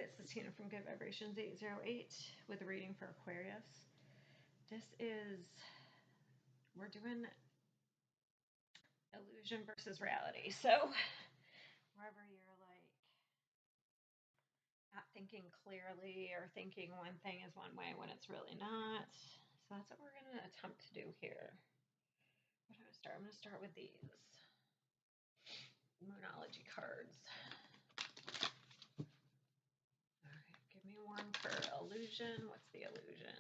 This is Tina from Good Vibrations 808 with a reading for Aquarius. We're doing illusion versus reality. So, wherever you're like not thinking clearly or thinking one thing is one way when it's really not. So, that's what we're going to attempt to do here. Where do I start? I'm going to start with these Moonology cards. Give me one for illusion. What's the illusion?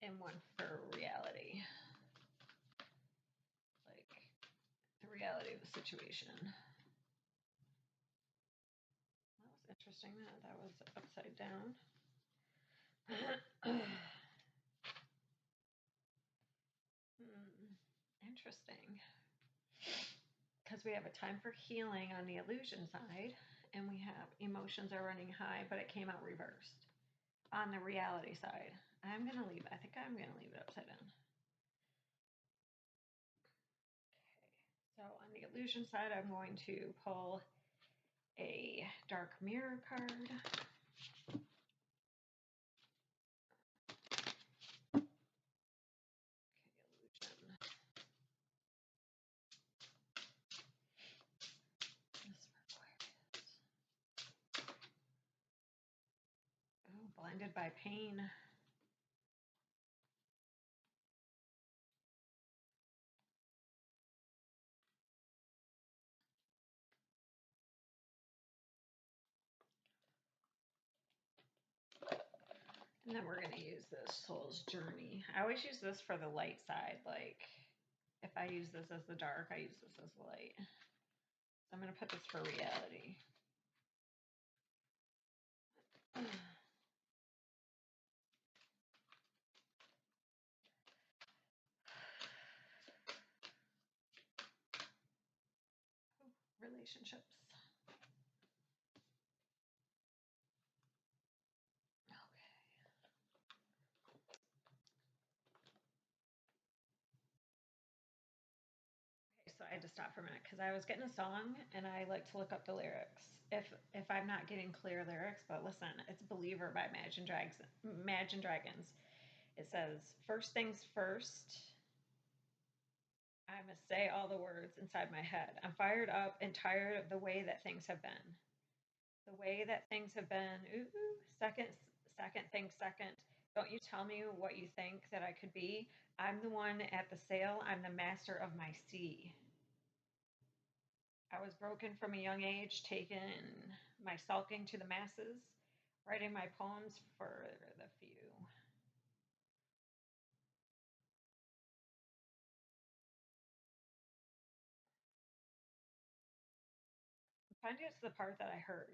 And one for reality. Like the reality of the situation. That was interesting that was upside down. Interesting. Because we have a time for healing on the illusion side, and we have emotions are running high, but it came out reversed. On the reality side, I think I'm going to leave it upside down. Okay, so on the illusion side, I'm going to pull a dark mirror card. Blinded by pain. And then we're going to use this Soul's Journey. I always use this for the light side. Like, if I use this as the dark, I use this as the light. So I'm going to put this for reality. Relationships. So I had to stop for a minute because I was getting a song and I like to look up the lyrics if I'm not getting clear lyrics. But listen, it's Believer by Imagine Dragons. It says, first things first, I must say all the words inside my head. I'm fired up and tired of the way that things have been. The way that things have been. Ooh, second thing second. Don't you tell me what you think that I could be. I'm the one at the sail. I'm the master of my sea. I was broken from a young age, taking my sulking to the masses, writing my poems for the few. I find it's the part that I heard.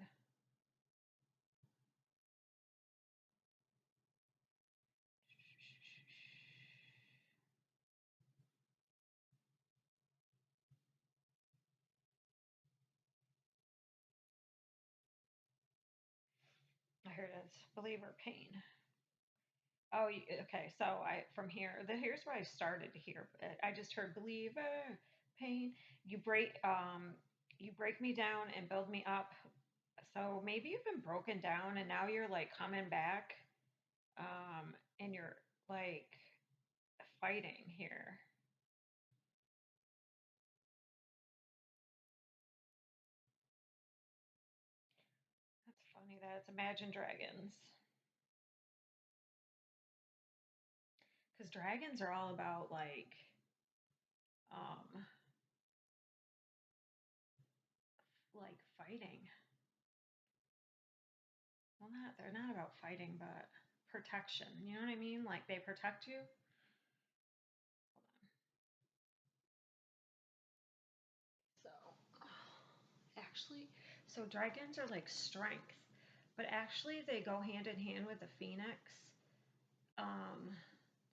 I heard it's believer pain. Oh, okay. So from here, here's where I started to hear. I just heard believer pain. You break me down and build me up. So maybe you've been broken down and now you're like coming back, and you're like fighting here. That's funny that it's Imagine Dragons. Because dragons are all about um, like fighting. Well, they're not about fighting, but protection. You know what I mean? Like they protect you. So, actually, so dragons are like strength, but actually they go hand in hand with the phoenix. Um,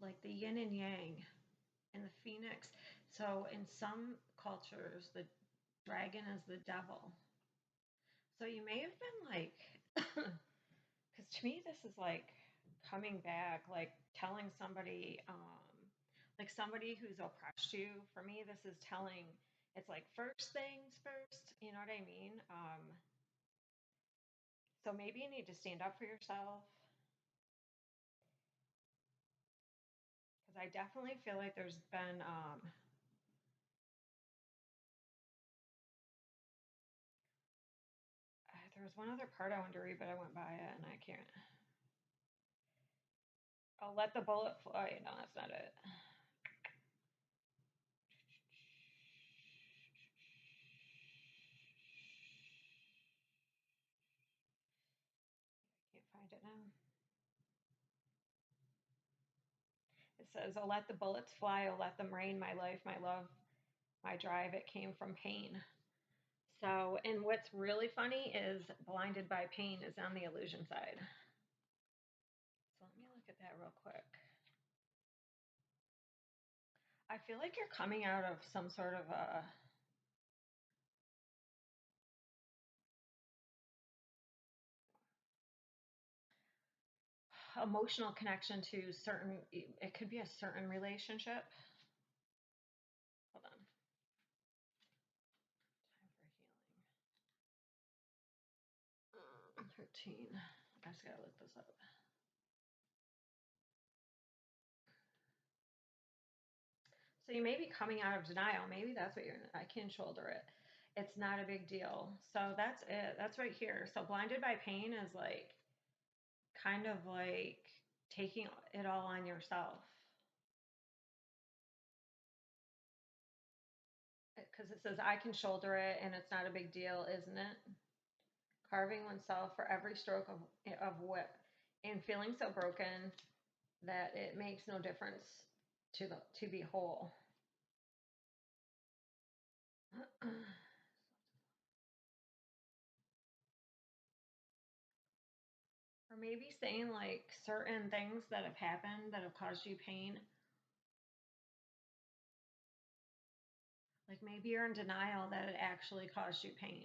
like the yin and yang and the phoenix. So in some cultures, the dragon is the devil. So you may have been like, because to me this is like coming back, like telling somebody, like somebody who's oppressed you. For me, this is telling. It's like first things first. You know what I mean? So maybe you need to stand up for yourself because I definitely feel like there's been there was one other part I wanted to read, but I went by it and I can't. I'll let the bullet fly. No, that's not it. Can't find it now. It says, I'll let the bullets fly, I'll let them rain, my life, my love, my drive, it came from pain. So, and what's really funny is blinded by pain is on the illusion side. So let me look at that real quick. I feel like you're coming out of some sort of a emotional connection to certain, it could be a certain relationship. Hold on. Time for healing. 13. I just gotta look this up. So you may be coming out of denial. Maybe that's what you're, I can shoulder it. It's not a big deal. So that's it. That's right here. So blinded by pain is like kind of like taking it all on yourself. Because it says, I can shoulder it and it's not a big deal, isn't it? Carving oneself for every stroke of whip and feeling so broken that it makes no difference to be whole. Or maybe saying like certain things that have happened that have caused you pain. Like maybe you're in denial that it actually caused you pain.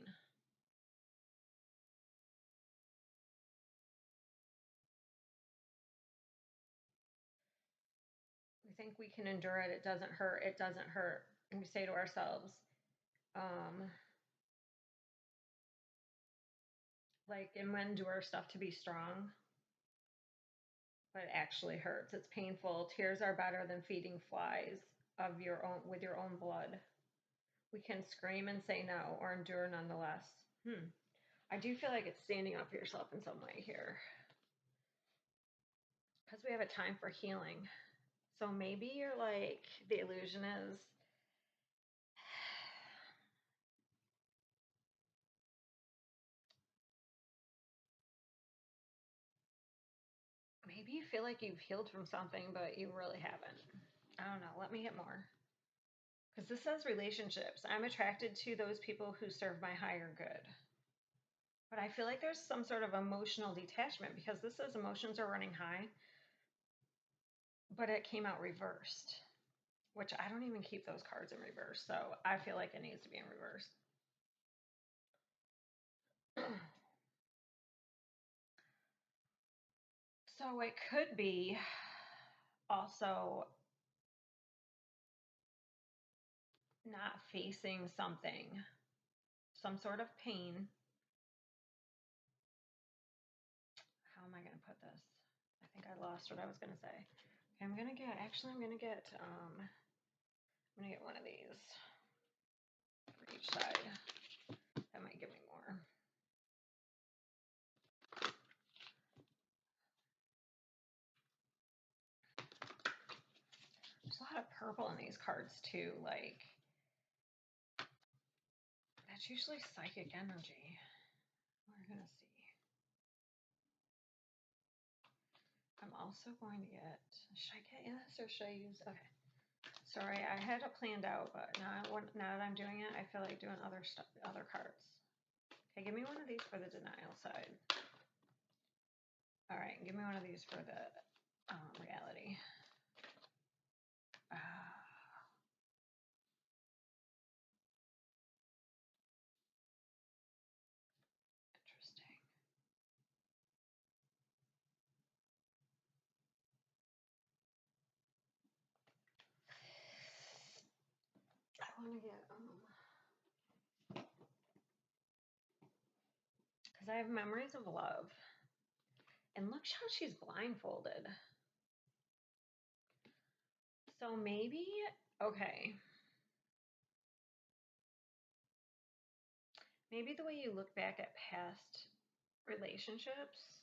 We think we can endure it. It doesn't hurt. It doesn't hurt. And we say to ourselves, um, like, and we endure stuff to be strong, but it actually hurts. It's painful. Tears are better than feeding flies of your own with your own blood. We can scream and say no or endure nonetheless. I do feel like it's standing up for yourself in some way here. Because we have a time for healing. So maybe you're like, the illusion is maybe you feel like you've healed from something, but you really haven't. I don't know. Let me get more. Because this says relationships. I'm attracted to those people who serve my higher good. But I feel like there's some sort of emotional detachment because this says emotions are running high, but it came out reversed, which I don't even keep those cards in reverse. So I feel like it needs to be in reverse. So it could be also not facing something, some sort of pain. How am I going to put this? I think I lost what I was going to say. Okay, I'm going to get one of these for each side. That might give me more. There's a lot of purple in these cards too. Like, that's usually psychic energy. We're going to see. I'm also going to get, should I get this or should I use, okay. Sorry, I had it planned out, but now that I'm doing it, I feel like doing other stuff, other cards. Okay, give me one of these for the denial side. All right, give me one of these for the reality. Interesting. want to get, because I have memories of love. And look how she's blindfolded. So maybe, okay. Maybe the way you look back at past relationships,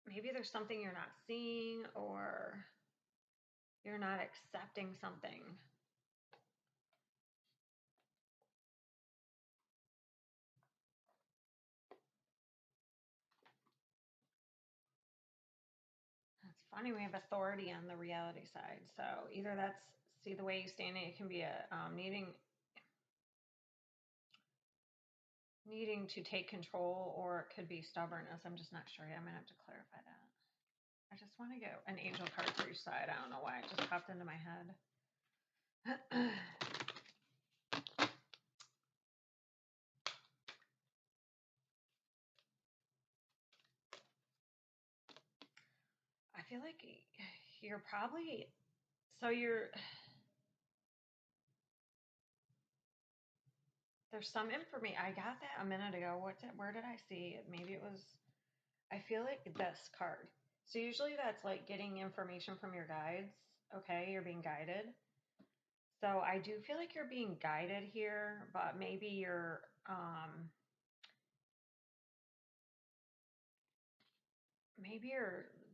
maybe there's something you're not seeing or you're not accepting something. That's funny. We have authority on the reality side. So either that's, see the way you stand it, it can be a needing to take control, or it could be stubbornness. I'm just not sure yet. I'm gonna have to clarify that. I just want to get an angel card for each side. I don't know why it just popped into my head. I feel like you're probably, so there's some information. I got that a minute ago. Where did I see it? Maybe it was, I feel like this card. So usually that's like getting information from your guides. Okay, you're being guided. So I do feel like you're being guided here, but maybe you're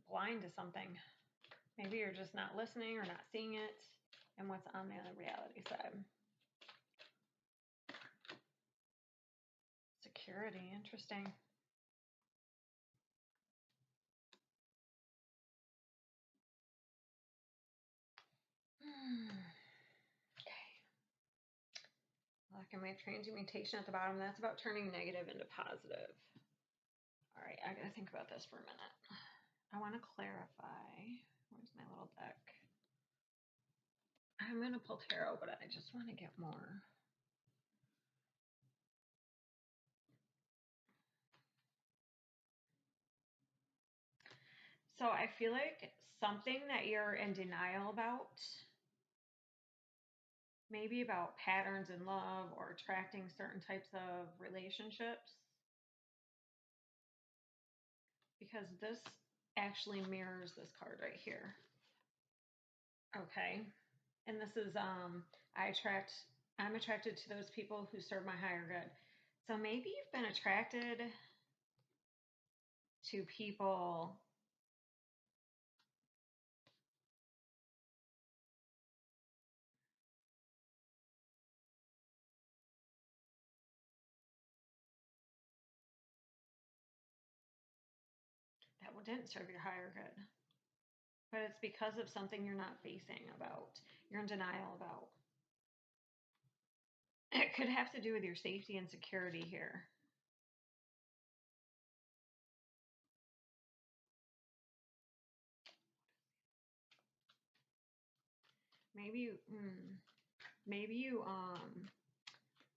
blind to something. Maybe you're just not listening or not seeing it and what's on the reality side. Security, interesting. Okay. Black and white transmutation at the bottom. That's about turning negative into positive. All right, I gotta think about this for a minute. I want to clarify. Where's my little deck? I'm gonna pull tarot, but I just want to get more. So I feel like something that you're in denial about, maybe about patterns in love or attracting certain types of relationships, because this actually mirrors this card right here. Okay. And this is I'm attracted to those people who serve my higher good. So maybe you've been attracted to people that didn't serve your higher good. But it's because of something you're not facing about, you're in denial about. It could have to do with your safety and security here. Maybe you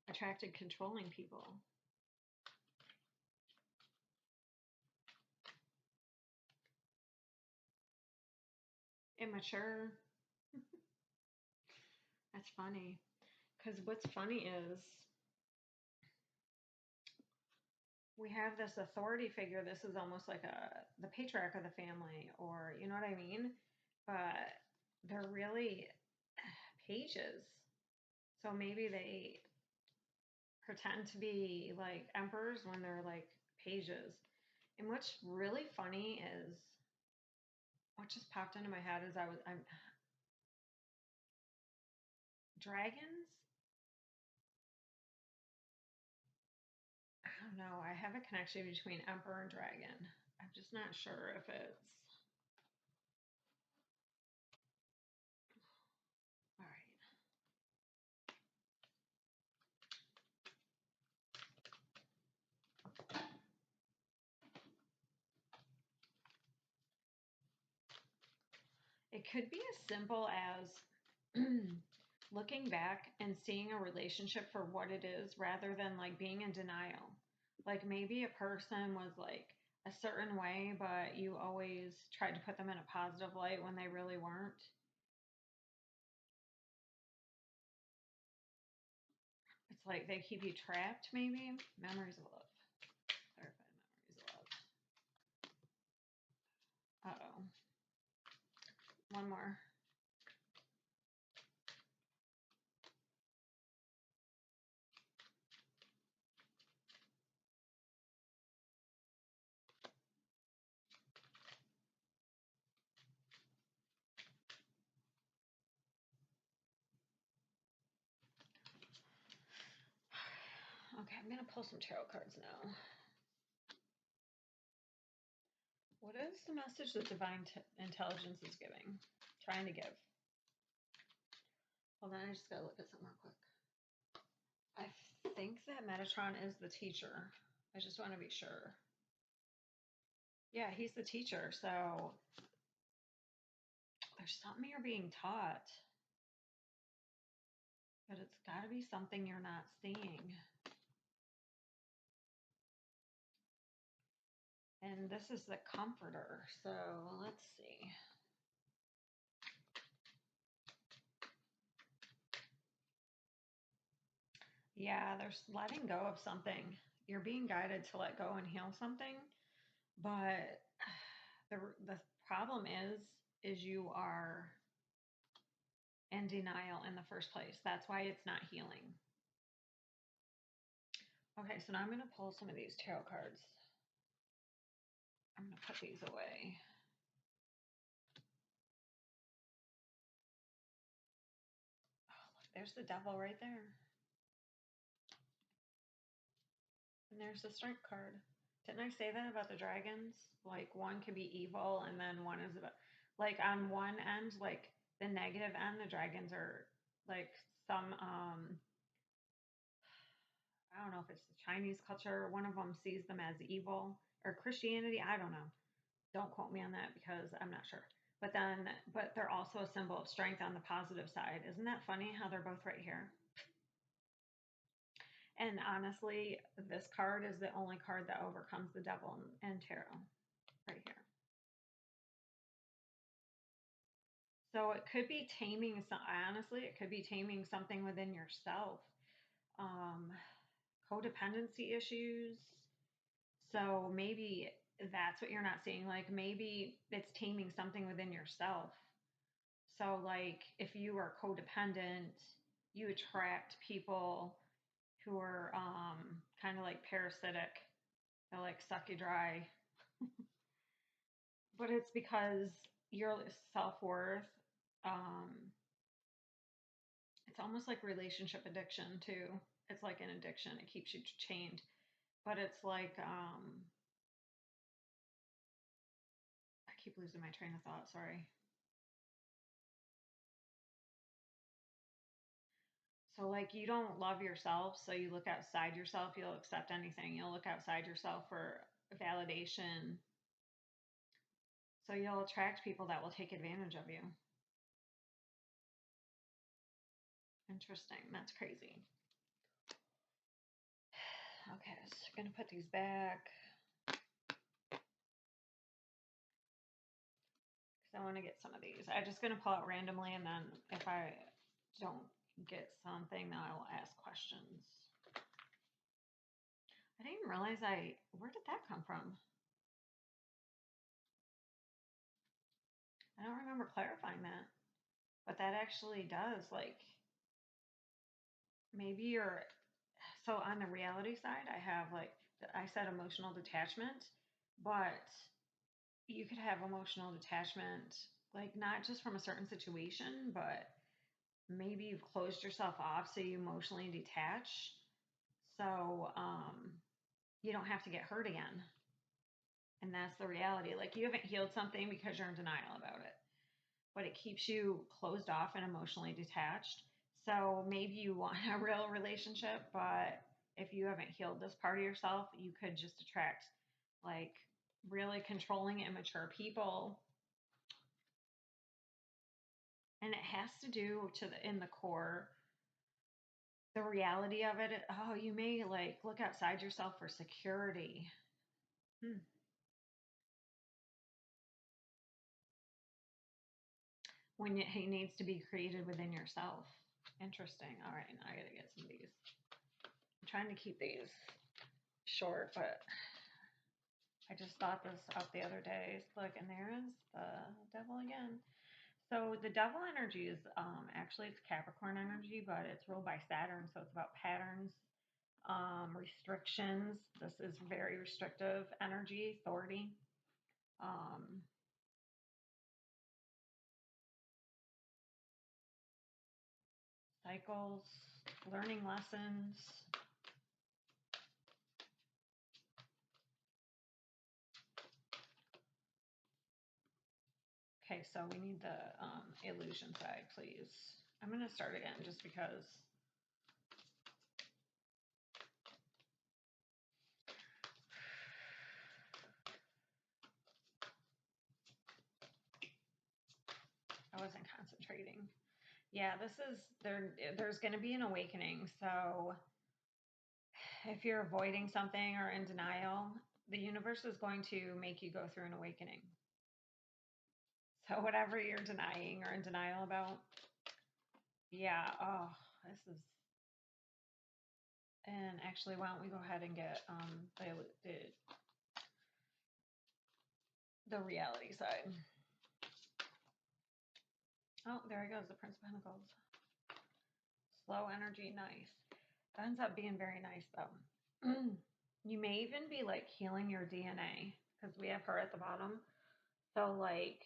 attracted controlling people. Immature. That's funny. Because what's funny is we have this authority figure. This is almost like the patriarch of the family, or you know what I mean? But they're really pages. So maybe they pretend to be like emperors when they're like pages. And what's really funny is what just popped into my head is I'm dragons. I don't know. I have a connection between emperor and dragon. I'm just not sure if it's all right. It could be as simple as looking back and seeing a relationship for what it is rather than like being in denial. Like maybe a person was like a certain way, but you always tried to put them in a positive light when they really weren't. It's like they keep you trapped, maybe. Memories of love. Clarify memories of love. Uh-oh. One more. Okay, I'm going to pull some tarot cards now. What is the message that divine intelligence is giving? Trying to give. Hold on, I just got to look at something real quick. I think that Metatron is the teacher. I just want to be sure. Yeah, he's the teacher, so there's something you're being taught. But it's got to be something you're not seeing. And this is the comforter. So let's see. Yeah, there's letting go of something. You're being guided to let go and heal something. But the problem is you are in denial in the first place. That's why it's not healing. Okay, so now I'm going to pull some of these tarot cards. I'm going to put these away. Oh, look, there's the devil right there. And there's the strength card. Didn't I say that about the dragons? Like one could be evil and then one is about, like on one end, like the negative end, the dragons are like some I don't know if it's the Chinese culture, one of them sees them as evil, or Christianity, I don't know. Don't quote me on that because I'm not sure. But they're also a symbol of strength on the positive side. Isn't that funny how they're both right here? And honestly, this card is the only card that overcomes the devil and tarot right here. So it could be taming some, honestly, it could be taming something within yourself. Codependency issues. So maybe that's what you're not seeing. Like maybe it's taming something within yourself. So like if you are codependent, you attract people who are kind of like parasitic. They'll like suck you dry. But it's because your self-worth, um, it's almost like relationship addiction too. It's like an addiction. It keeps you chained. But it's like I keep losing my train of thought, sorry. So like you don't love yourself, so you look outside yourself, you'll accept anything. You'll look outside yourself for validation. So you'll attract people that will take advantage of you. Interesting. That's crazy. Okay, so I'm gonna put these back. Because I want to get some of these. I'm just gonna pull out randomly, and then if I don't get something, then I will ask questions. I didn't even realize where did that come from? I don't remember clarifying that. But that actually does, like, maybe you're, so on the reality side, I have, like, I said emotional detachment, but you could have emotional detachment, like, not just from a certain situation, but maybe you've closed yourself off, so you emotionally detach. So, you don't have to get hurt again. And that's the reality. Like, you haven't healed something because you're in denial about it, but it keeps you closed off and emotionally detached. So maybe you want a real relationship, but if you haven't healed this part of yourself, you could just attract like really controlling, immature people. And it has to do to in the core, the reality of it. Oh, you may like look outside yourself for security. When it needs to be created within yourself. Interesting. All right, now I gotta get some of these. I'm trying to keep these short, but I just thought this up the other day. Look, and there is the devil again. So the devil energy is actually it's Capricorn energy, but it's ruled by Saturn, so it's about patterns, restrictions. This is very restrictive energy, authority. Um, Cycles, learning lessons. Okay, so we need the illusion side, please. I'm going to start again just because. I wasn't concentrating. Yeah, this is there's going to be an awakening. So if you're avoiding something or in denial, the universe is going to make you go through an awakening. So whatever you're denying or in denial about, yeah, oh, this is. And actually, why don't we go ahead and get the reality side. Oh, there he goes, the Prince of Pentacles. Slow energy, nice. That ends up being very nice though. You may even be like healing your DNA because we have her at the bottom. So like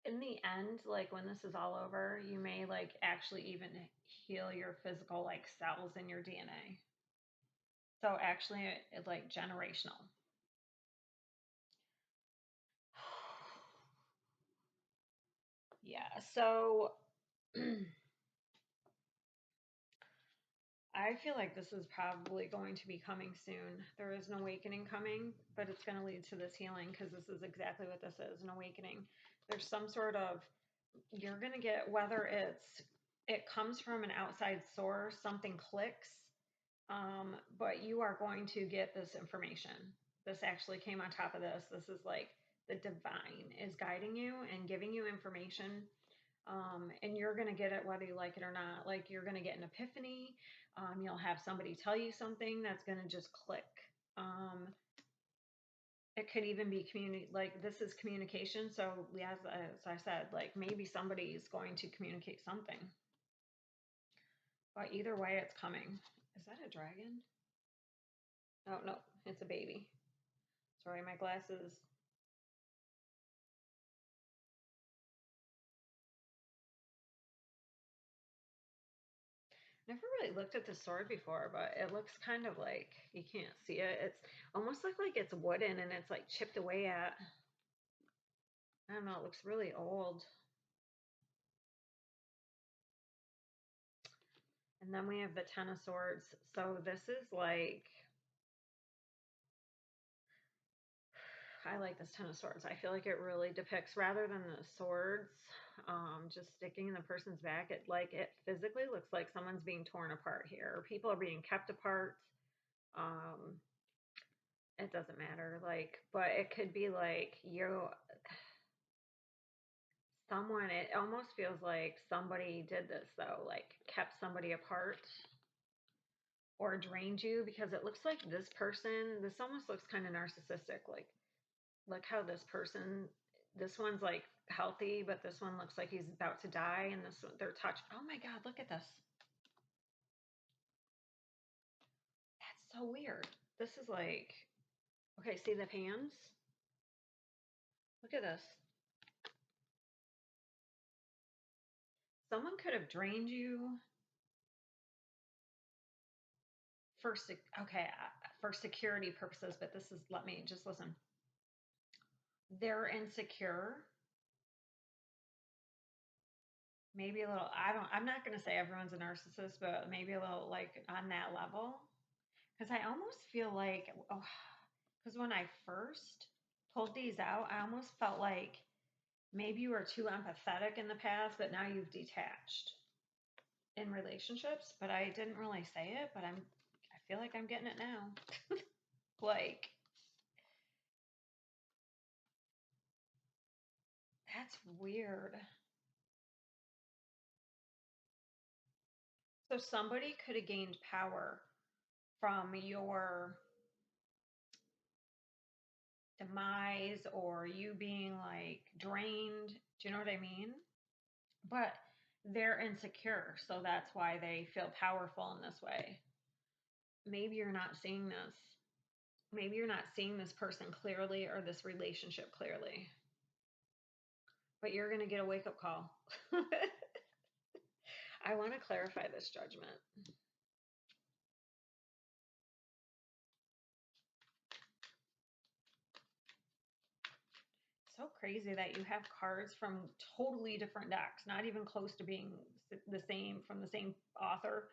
in the end, like when this is all over, you may like actually even heal your physical like cells in your DNA. So actually it's like generational. Yeah, so I feel like this is probably going to be coming soon. There is an awakening coming, but it's going to lead to this healing because this is exactly what this is, an awakening. There's some sort of, you're going to get, whether it comes from an outside source, something clicks, but you are going to get this information. This actually came on top of this. This is like the divine is guiding you and giving you information. And you're going to get it whether you like it or not. Like you're going to get an epiphany. You'll have somebody tell you something that's going to just click. It could even be like this is communication. So as I said, like maybe somebody's going to communicate something. But either way, it's coming. Is that a dragon? Oh, no, it's a baby. Sorry, my glasses. Never really looked at the sword before, but it looks kind of like you can't see it. It's almost like it's wooden and it's like chipped away at. I don't know, it looks really old. And then we have the Ten of Swords. So this is like, I like this Ten of Swords. I feel like it really depicts, rather than the swords just sticking in the person's back, it physically looks like someone's being torn apart here. People are being kept apart. Um, it doesn't matter. Like, but it could be like someone, it almost feels like somebody did this though, like kept somebody apart or drained you, because it looks like this person, this almost looks kind of narcissistic. Like, look how this one's like healthy, but this one looks like he's about to die. And this one, they're touched. Oh my God, look at this. That's so weird. This is like, okay, see the hands? Look at this. Someone could have drained you for for security purposes, but this is, let me just listen. They're insecure. Maybe a little, I'm not going to say everyone's a narcissist, but maybe a little like on that level. Because I almost feel like, because when I first pulled these out, I almost felt like maybe you were too empathetic in the past, but now you've detached in relationships. But I didn't really say it, but I feel like I'm getting it now. Like, that's weird. So somebody could have gained power from your demise or you being like drained. Do you know what I mean? But they're insecure, so that's why they feel powerful in this way. Maybe you're not seeing this. Maybe you're not seeing this person clearly or this relationship clearly, but you're going to get a wake up call. I want to clarify this judgment. So crazy that you have cards from totally different decks, not even close to being the same from the same author.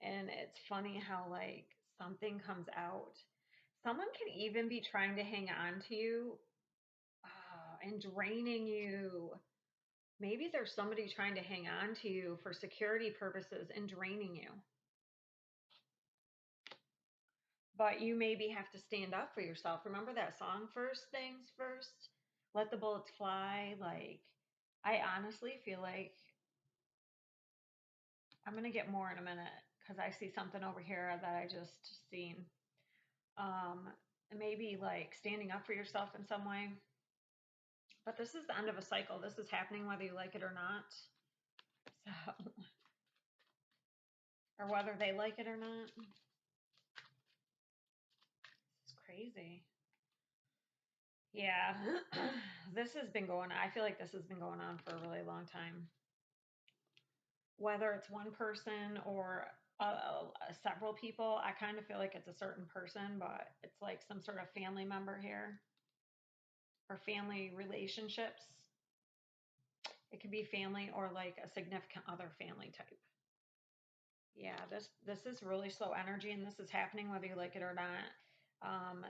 And it's funny how like something comes out. Someone can even be trying to hang on to you and draining you. Maybe there's somebody trying to hang on to you for security purposes and draining you. But you maybe have to stand up for yourself. Remember that song, First Things First? Let the bullets fly. Like, I honestly feel like I'm going to get more in a minute because I see something over here that I just seen. Um, Maybe like standing up for yourself in some way. But this is the end of a cycle. This is happening whether you like it or not. So, or whether they like it or not. It's crazy. Yeah. This has been going on. I feel like this has been going on for a really long time. Whether it's one person or several people, I kind of feel like it's a certain person, but it's like some sort of family member here or family relationships. It could be family or like a significant other family type. Yeah, this is really slow energy, and this is happening whether you like it or not.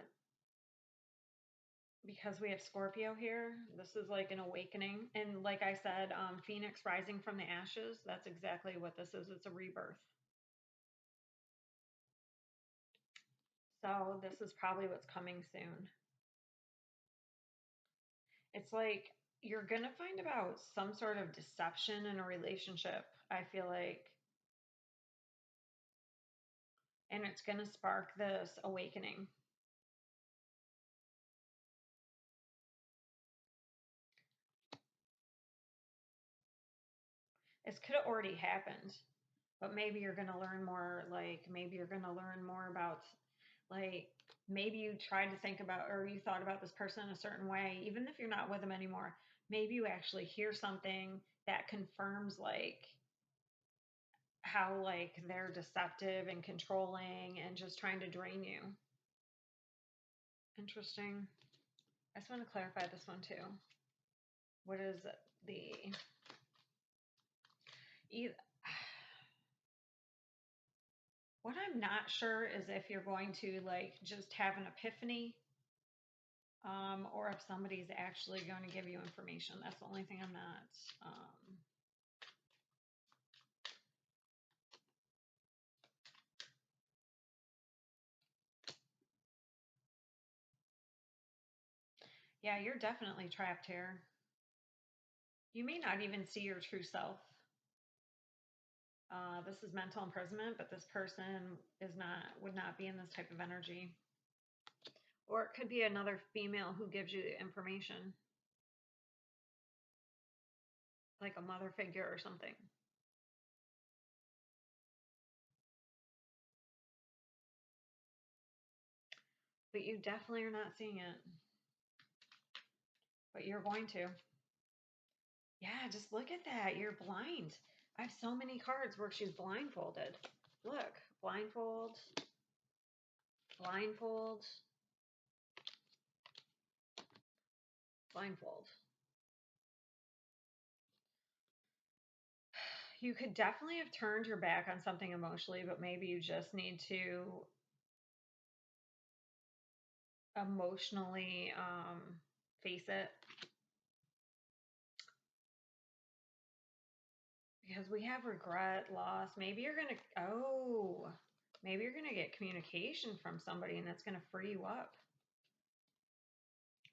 Because we have Scorpio here, this is like an awakening. And like I said, Phoenix rising from the ashes, that's exactly what this is. It's a rebirth. So this is probably what's coming soon. It's like you're going to find about some sort of deception in a relationship, I feel like. And it's going to spark this awakening. This could have already happened, but maybe you're going to learn more. Like, maybe you're going to learn more about, like, maybe you tried to think about or you thought about this person in a certain way, even if you're not with them anymore. Maybe you actually hear something that confirms, like, how, like, they're deceptive and controlling and just trying to drain you. Interesting. I just want to clarify this one too. What is the what I'm not sure is if you're going to like just have an epiphany, or if somebody's actually going to give you information. That's the only thing I'm not. Yeah, you're definitely trapped here. You may not even see your true self. This is mental imprisonment, but this person would not be in this type of energy. Or it could be another female who gives you the information, like a mother figure or something. But you definitely are not seeing it. But you're going to. Yeah, just look at that. You're blind. I have so many cards where she's blindfolded. Look, blindfold, blindfold, blindfold. You could definitely have turned your back on something emotionally, but maybe you just need to emotionally face it. Because we have regret, loss. Maybe you're going to get communication from somebody and that's going to free you up.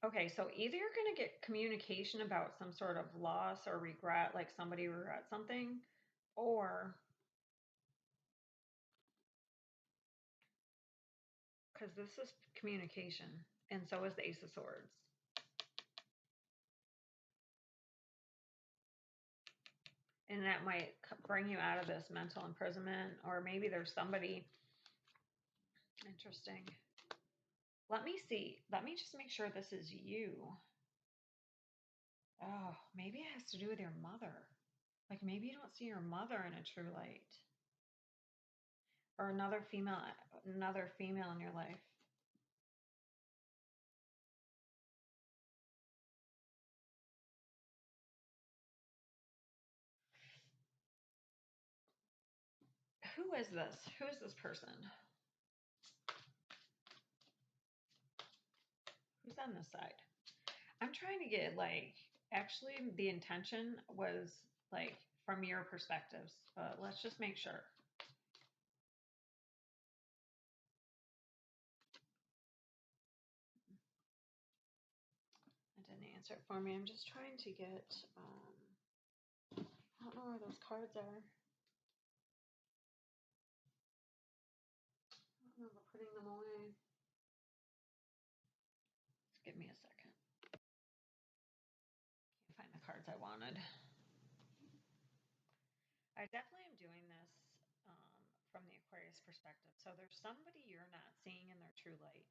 Okay, so either you're going to get communication about some sort of loss or regret, like somebody regret something, or because this is communication, and so is the Ace of Swords. And that might bring you out of this mental imprisonment, or maybe there's somebody interesting. Let me see. Let me just make sure this is you. Oh, maybe it has to do with your mother. Like maybe you don't see your mother in a true light. Or another female in your life. Who is this? Who is this person? Who's on this side? I'm trying to get like, actually the intention was like from your perspectives, but let's just make sure. It didn't answer it for me. I'm just trying to get, I don't know where those cards are. I don't remember putting them away. Just give me a second. Can't find the cards I wanted. I definitely am doing this from the Aquarius perspective. So there's somebody you're not seeing in their true light,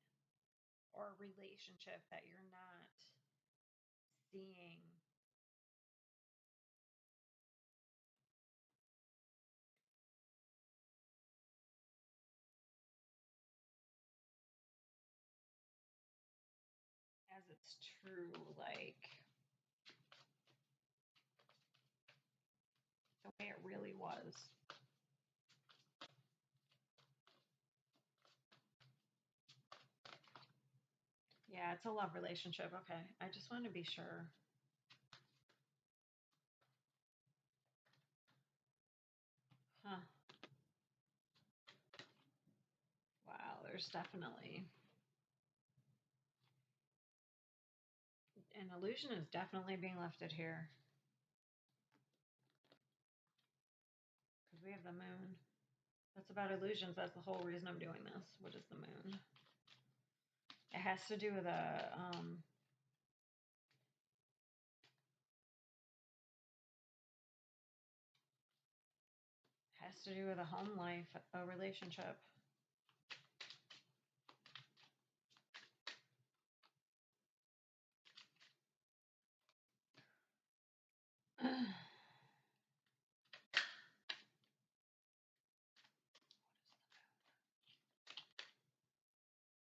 or a relationship that you're not seeing as its true, like the way it really was. Yeah, it's a love relationship. Okay. I just want to be sure. Huh. Wow, there's definitely an illusion is definitely being lifted here. Because we have the moon. That's about illusions. That's the whole reason I'm doing this. What is the moon? It has to do with a home life, a relationship.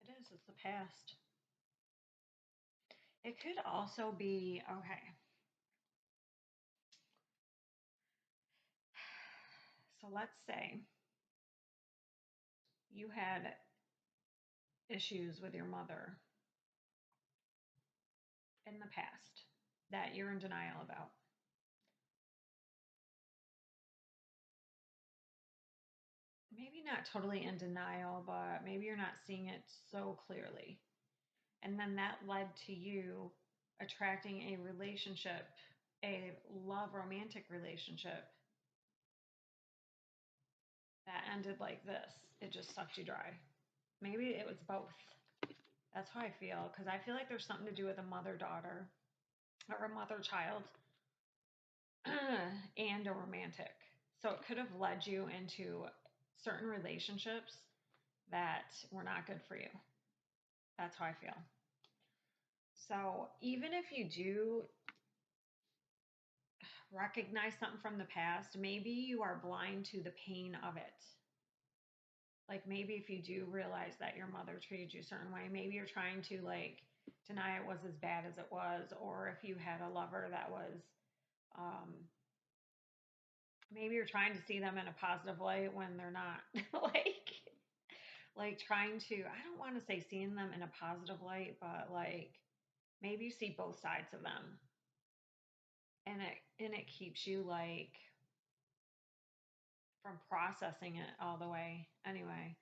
It is. It's the past. It could also be, okay. So let's say you had issues with your mother in the past that you're in denial about. Maybe not totally in denial, but maybe you're not seeing it so clearly. And then that led to you attracting a relationship, a love romantic relationship that ended like this. It just sucked you dry. Maybe it was both. That's how I feel, because I feel like there's something to do with a mother daughter or a mother child and a romantic. So it could have led you into certain relationships that were not good for you. That's how I feel. So even if you do recognize something from the past, maybe you are blind to the pain of it. Like maybe if you do realize that your mother treated you a certain way, maybe you're trying to like deny it was as bad as it was, or if you had a lover that was maybe you're trying to see them in a positive light when they're not like trying to, I don't want to say seeing them in a positive light, but like maybe you see both sides of them, and it keeps you like from processing it all the way. Anyway,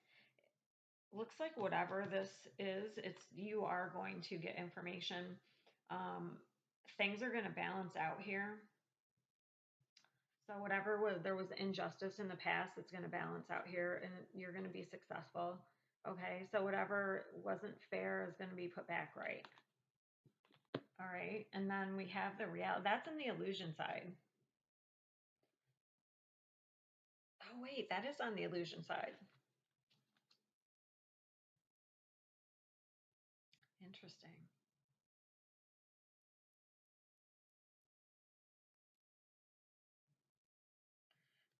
looks like whatever this is, it's you are going to get information. Um, Things are going to balance out here. So whatever was there was injustice in the past, it's going to balance out here, and you're going to be successful. Okay, so whatever wasn't fair is going to be put back right. All right, and then we have the reality. That's in the illusion side. Oh, wait, that is on the illusion side. Interesting.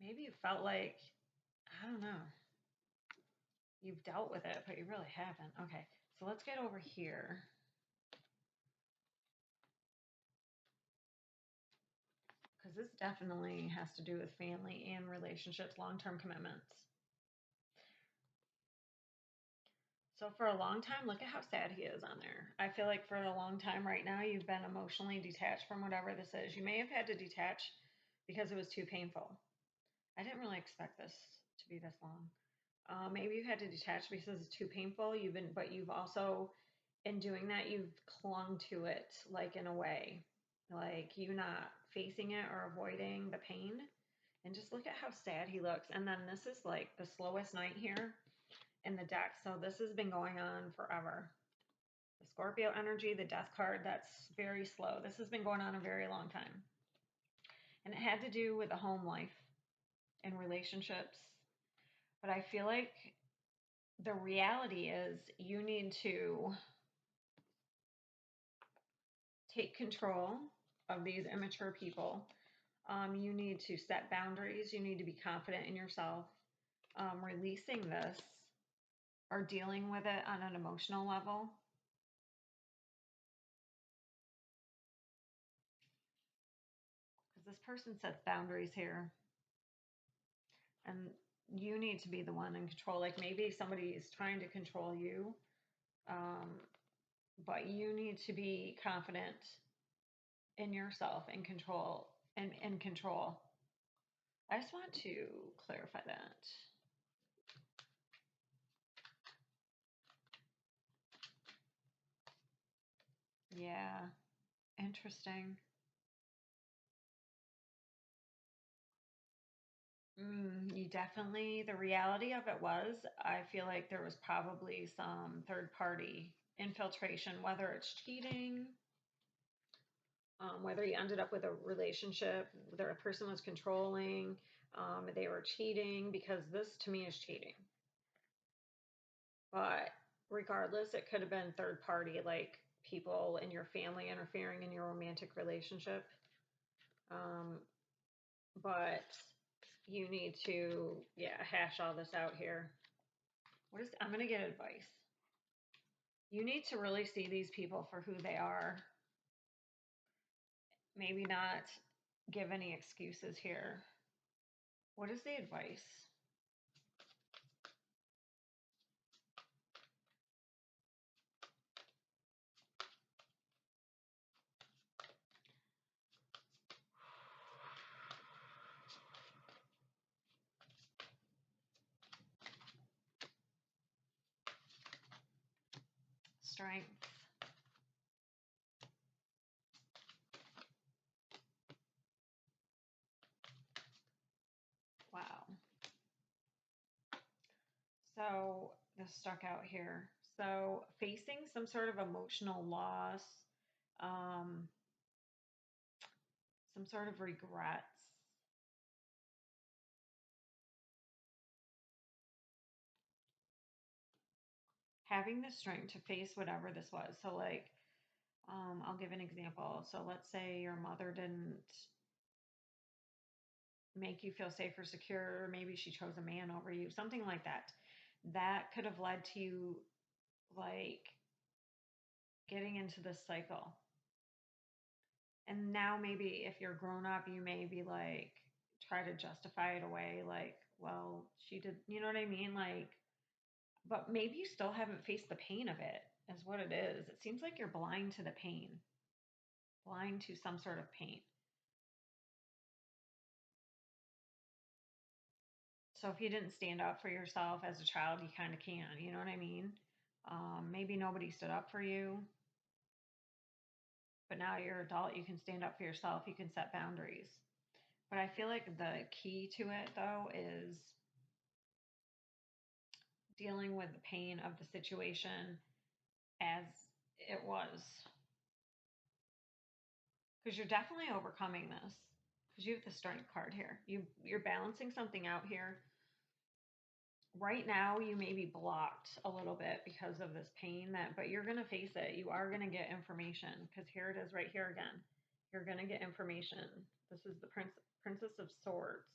Maybe you felt like, I don't know, you've dealt with it, but you really haven't. Okay, so let's get over here. Because this definitely has to do with family and relationships, long term commitments. So for a long time, look at how sad he is on there. I feel like for a long time right now, you've been emotionally detached from whatever this is. You may have had to detach because it was too painful. I didn't really expect this to be this long. Maybe you had to detach because it's too painful. But you've also, in doing that, you've clung to it like in a way, like you not facing it or avoiding the pain. And just look at how sad he looks. And then this is like the slowest night here in the deck. So this has been going on forever. The Scorpio energy, the death card, that's very slow. This has been going on a very long time. And it had to do with the home life and relationships. But I feel like the reality is you need to take control of these immature people. You need to set boundaries. You need to be confident in yourself. Releasing this or dealing with it on an emotional level. Because this person sets boundaries here. And you need to be the one in control. Like maybe somebody is trying to control you, um, but you need to be confident in yourself and control and in control. I just want to clarify that. Yeah, interesting. You definitely, the reality of it was, I feel like there was probably some third party infiltration, whether it's cheating, whether you ended up with a relationship, whether a person was controlling, they were cheating, because this to me is cheating. But regardless, it could have been third party, like people in your family interfering in your romantic relationship. Um, but you need to, yeah, hash all this out here. I'm going to get advice. You need to really see these people for who they are. Maybe not give any excuses here. What is the advice? Strength. Wow. So this stuck out here. So facing some sort of emotional loss, um, some sort of regrets. Having the strength to face whatever this was. So like, I'll give an example. So let's say your mother didn't make you feel safe or secure. Maybe she chose a man over you, something like that. That could have led to you like getting into this cycle. And now maybe if you're grown up, you may be like try to justify it away, like, well, she did, you know what I mean? Like, but maybe you still haven't faced the pain of it, is what it is. It seems like you're blind to the pain, blind to some sort of pain. So if you didn't stand up for yourself as a child, you kind of can, you know what I mean? Maybe nobody stood up for you, but now you're an adult, you can stand up for yourself, you can set boundaries. But I feel like the key to it though is dealing with the pain of the situation as it was. Because you're definitely overcoming this. Because you have the strength card here. You're balancing something out here. Right now you may be blocked a little bit because of this pain but you're going to face it. You are going to get information, because here it is right here again. You're going to get information. This is the Princess of Swords.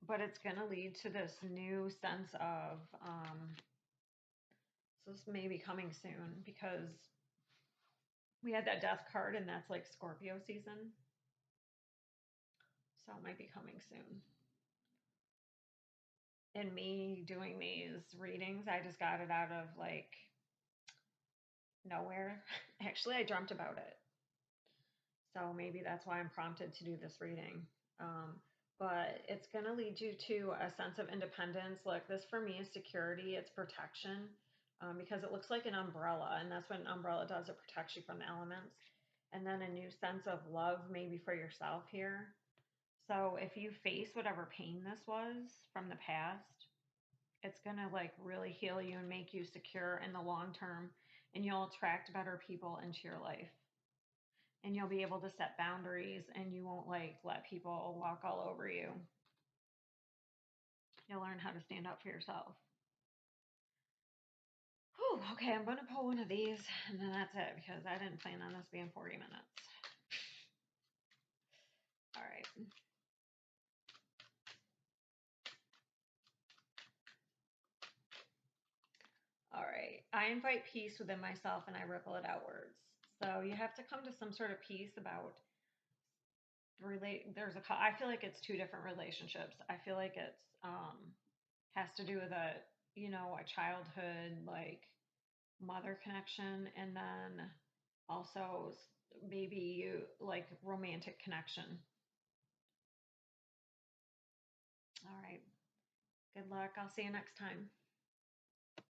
But it's going to lead to this new sense of so this may be coming soon, because we had that death card and that's like Scorpio season. So it might be coming soon. In me doing these readings, I just got it out of like nowhere. Actually, I dreamt about it. So maybe that's why I'm prompted to do this reading. But it's going to lead you to a sense of independence. Look, this for me is security, it's protection, because it looks like an umbrella, and that's what an umbrella does. It protects you from the elements. And then a new sense of love, maybe for yourself here. So if you face whatever pain this was from the past, it's going to like really heal you and make you secure in the long term, and you'll attract better people into your life. And you'll be able to set boundaries, and you won't like let people walk all over you. You'll learn how to stand up for yourself. Whew, okay, I'm going to pull one of these, and then that's it, because I didn't plan on this being 40 minutes. All right. All right. I invite peace within myself, and I ripple it outwards. So you have to come to some sort of peace about I feel like it's two different relationships. I feel like it's has to do with a childhood, like, mother connection, and then also maybe you like romantic connection. All right. Good luck. I'll see you next time.